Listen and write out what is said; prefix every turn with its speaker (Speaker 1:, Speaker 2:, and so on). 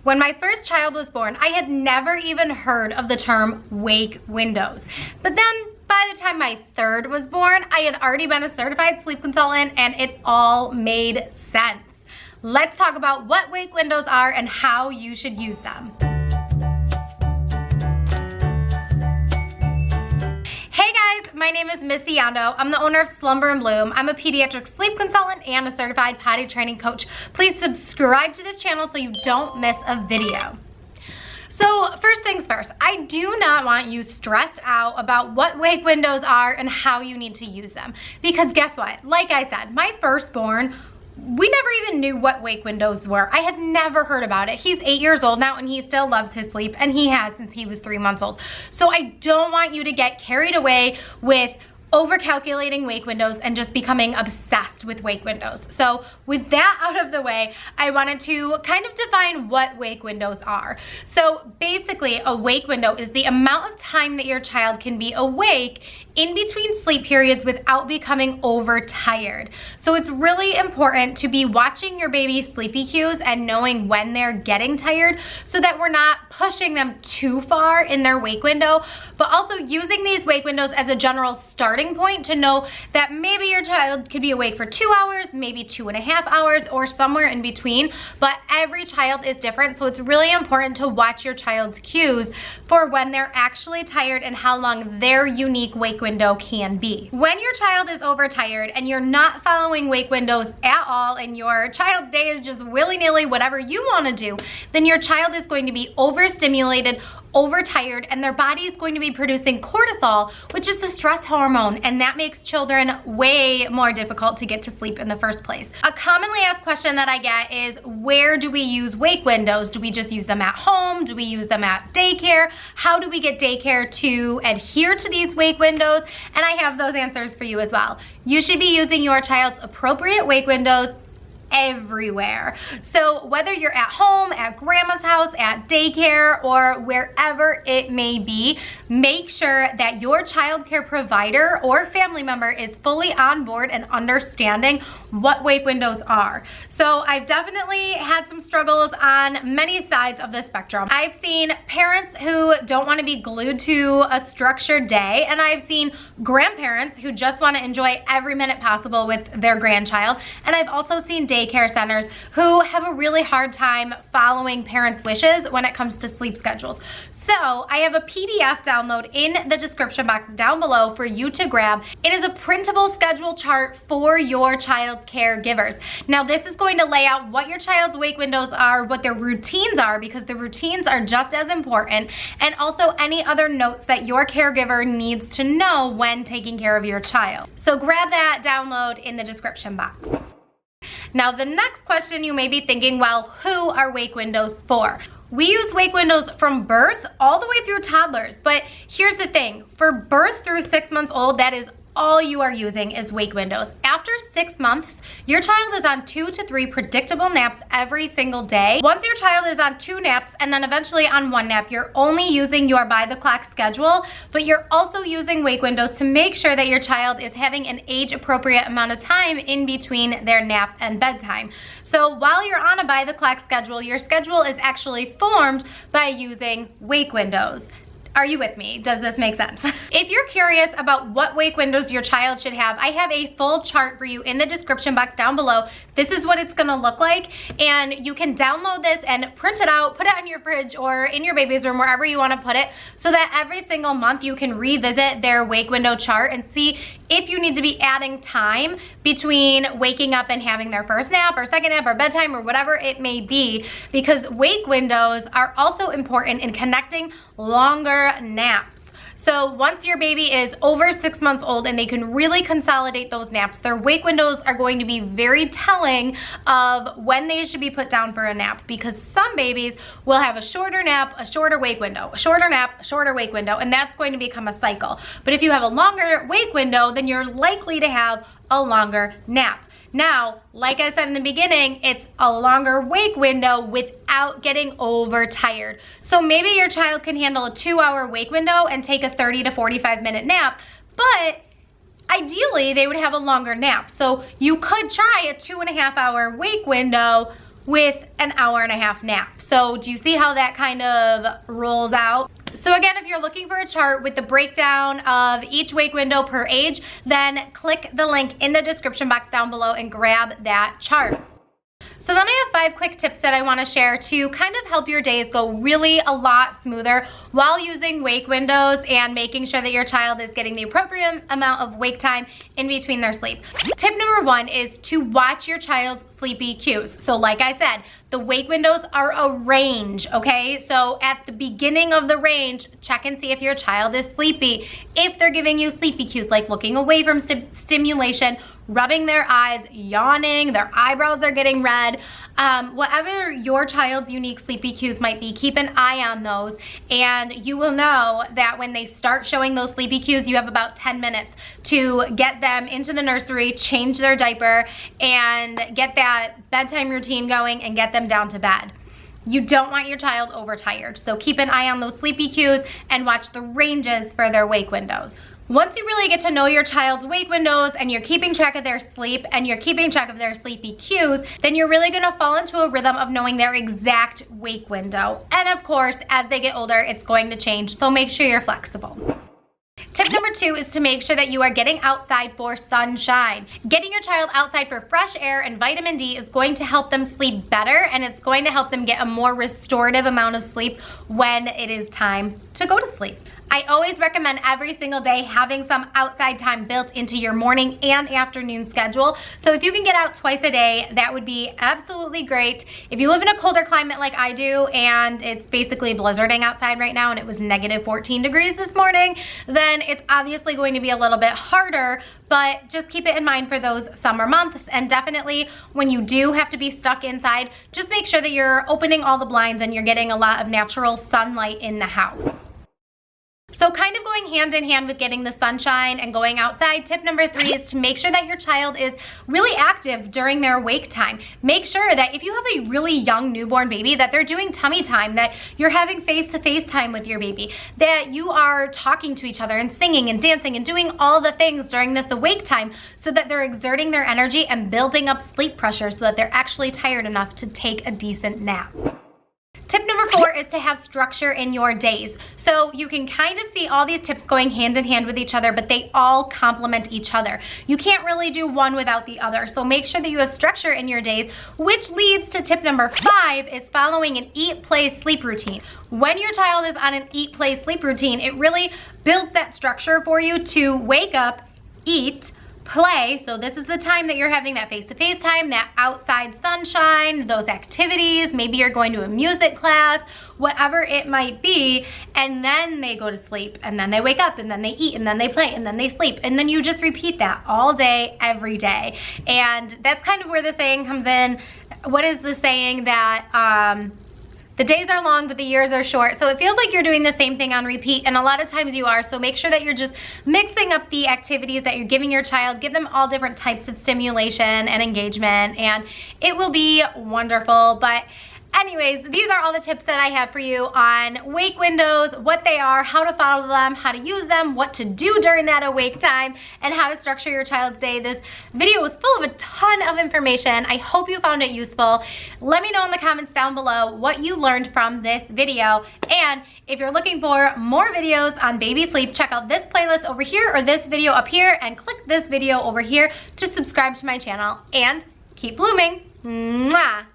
Speaker 1: When my first child was born, I had never even heard of the term wake windows. But then by the time my third was born, I had already been a certified sleep consultant and it all made sense. Let's talk about what wake windows are and how you should use them. Hey guys, my name is Missy Yondo. I'm the owner of Slumber and Bloom. I'm a pediatric sleep consultant and a certified potty training coach. Please subscribe to this channel so you don't miss a video. So first things first, I do not want you stressed out about what wake windows are and how you need to use them. Because guess what? Like I said, my firstborn, we never even knew what wake windows were. I had never heard about it. He's 8 years old now and he still loves his sleep, and he has since he was 3 months old. So I don't want you to get carried away with over-calculating wake windows and just becoming obsessed with wake windows. So with that out of the way, I wanted to kind of define what wake windows are. So basically, a wake window is the amount of time that your child can be awake in between sleep periods without becoming overtired. So it's really important to be watching your baby's sleepy cues and knowing when they're getting tired so that we're not pushing them too far in their wake window, but also using these wake windows as a general starting point to know that maybe your child could be awake for 2 hours, maybe 2.5 hours, or somewhere in between, but every child is different, so it's really important to watch your child's cues for when they're actually tired and how long their unique wake window can be. When your child is overtired and you're not following wake windows at all and your child's day is just willy-nilly whatever you want to do, then your child is going to be overstimulated, overtired, and their body is going to be producing cortisol, which is the stress hormone, and that makes children way more difficult to get to sleep in the first place. A commonly asked question that I get is, where do we use wake windows? Do we just use them at home? Do we use them at daycare? How do we get daycare to adhere to these wake windows? And I have those answers for you as well. You should be using your child's appropriate wake windows everywhere. So whether you're at home, at grandma's house, at daycare, or wherever it may be, make sure that your childcare provider or family member is fully on board and understanding what wake windows are. So I've definitely had some struggles on many sides of the spectrum. I've seen parents who don't want to be glued to a structured day, and I've seen grandparents who just want to enjoy every minute possible with their grandchild, and I've also seen daycare centers who have a really hard time following parents' wishes when it comes to sleep schedules. So I have a PDF download in the description box down below for you to grab. It is a printable schedule chart for your child's caregivers. Now this is going to lay out what your child's wake windows are, what their routines are, because the routines are just as important, and also any other notes that your caregiver needs to know when taking care of your child. So grab that download in the description box. Now the next question you may be thinking, well, who are wake windows for? We use wake windows from birth all the way through toddlers, but here's the thing, for birth through 6 months old, that is all you are using is wake windows. After 6 months, your child is on 2 to 3 predictable naps every single day. Once your child is on 2 naps and then eventually on 1 nap, you're only using your by the clock schedule, but you're also using wake windows to make sure that your child is having an age appropriate amount of time in between their nap and bedtime. So while you're on a by the clock schedule, your schedule is actually formed by using wake windows. Are you with me? Does this make sense? If you're curious about what wake windows your child should have, I have a full chart for you in the description box down below. This is what it's gonna look like, and you can download this and print it out, put it on your fridge or in your baby's room, wherever you wanna put it, so that every single month you can revisit their wake window chart and see if you need to be adding time between waking up and having their first nap or second nap or bedtime or whatever it may be, because wake windows are also important in connecting longer naps. So once your baby is over 6 months old and they can really consolidate those naps, their wake windows are going to be very telling of when they should be put down for a nap, because some babies will have a shorter nap, a shorter wake window, a shorter nap, a shorter wake window, and that's going to become a cycle. But if you have a longer wake window, then you're likely to have a longer nap. Now, like I said in the beginning, it's a longer wake window without getting overtired. So maybe your child can handle a 2-hour wake window and take a 30 to 45 minute nap, but ideally they would have a longer nap. So you could try a 2.5 hour wake window with an hour-and-a-half nap. So do you see how that kind of rolls out? So again, if you're looking for a chart with the breakdown of each wake window per age, then click the link in the description box down below and grab that chart. So then I have 5 quick tips that I want to share to kind of help your days go really a lot smoother while using wake windows and making sure that your child is getting the appropriate amount of wake time in between their sleep. Tip number 1 is to watch your child's sleepy cues. So like I said, the wake windows are a range, okay? So at the beginning of the range, check and see if your child is sleepy. If they're giving you sleepy cues like looking away from stimulation, rubbing their eyes, yawning, their eyebrows are getting red, whatever your child's unique sleepy cues might be, keep an eye on those, and you will know that when they start showing those sleepy cues, you have about 10 minutes to get them into the nursery, change their diaper, and get that bedtime routine going and get them down to bed. You don't want your child overtired, so keep an eye on those sleepy cues and watch the ranges for their wake windows. Once you really get to know your child's wake windows and you're keeping track of their sleep and you're keeping track of their sleepy cues, then you're really gonna fall into a rhythm of knowing their exact wake window. And of course, as they get older, it's going to change, so make sure you're flexible. Tip number 2 is to make sure that you are getting outside for sunshine. Getting your child outside for fresh air and vitamin D is going to help them sleep better, and it's going to help them get a more restorative amount of sleep when it is time to go to sleep. I always recommend every single day having some outside time built into your morning and afternoon schedule. So if you can get out twice a day, that would be absolutely great. If you live in a colder climate like I do, and it's basically blizzarding outside right now and it was negative 14 degrees this morning, then it's obviously going to be a little bit harder, but just keep it in mind for those summer months. And definitely when you do have to be stuck inside, just make sure that you're opening all the blinds and you're getting a lot of natural sunlight in the house. So kind of going hand in hand with getting the sunshine and going outside, tip number 3 is to make sure that your child is really active during their wake time. Make sure that if you have a really young newborn baby, that they're doing tummy time, that you're having face-to-face time with your baby, that you are talking to each other and singing and dancing and doing all the things during this awake time so that they're exerting their energy and building up sleep pressure so that they're actually tired enough to take a decent nap. Tip number 4 is to have structure in your days. So you can kind of see all these tips going hand in hand with each other, but they all complement each other. You can't really do one without the other. So make sure that you have structure in your days, which leads to tip number 5 is following an eat, play, sleep routine. When your child is on an eat, play, sleep routine, it really builds that structure for you to wake up, eat, play. So this is the time that you're having that face-to-face time, that outside sunshine, those activities, maybe you're going to a music class, whatever it might be, and then they go to sleep, and then they wake up, and then they eat, and then they play, and then they sleep, and then you just repeat that all day, every day. And that's kind of where the saying comes in. What is the saying that, the days are long, but the years are short. So it feels like you're doing the same thing on repeat, and a lot of times you are. So make sure that you're just mixing up the activities that you're giving your child. Give them all different types of stimulation and engagement, and it will be wonderful. But anyways, these are all the tips that I have for you on wake windows, what they are, how to follow them, how to use them, what to do during that awake time, and how to structure your child's day. This video was full of a ton of information. I hope you found it useful. Let me know in the comments down below what you learned from this video. And if you're looking for more videos on baby sleep, check out this playlist over here or this video up here, and click this video over here to subscribe to my channel. And keep blooming. Mwah!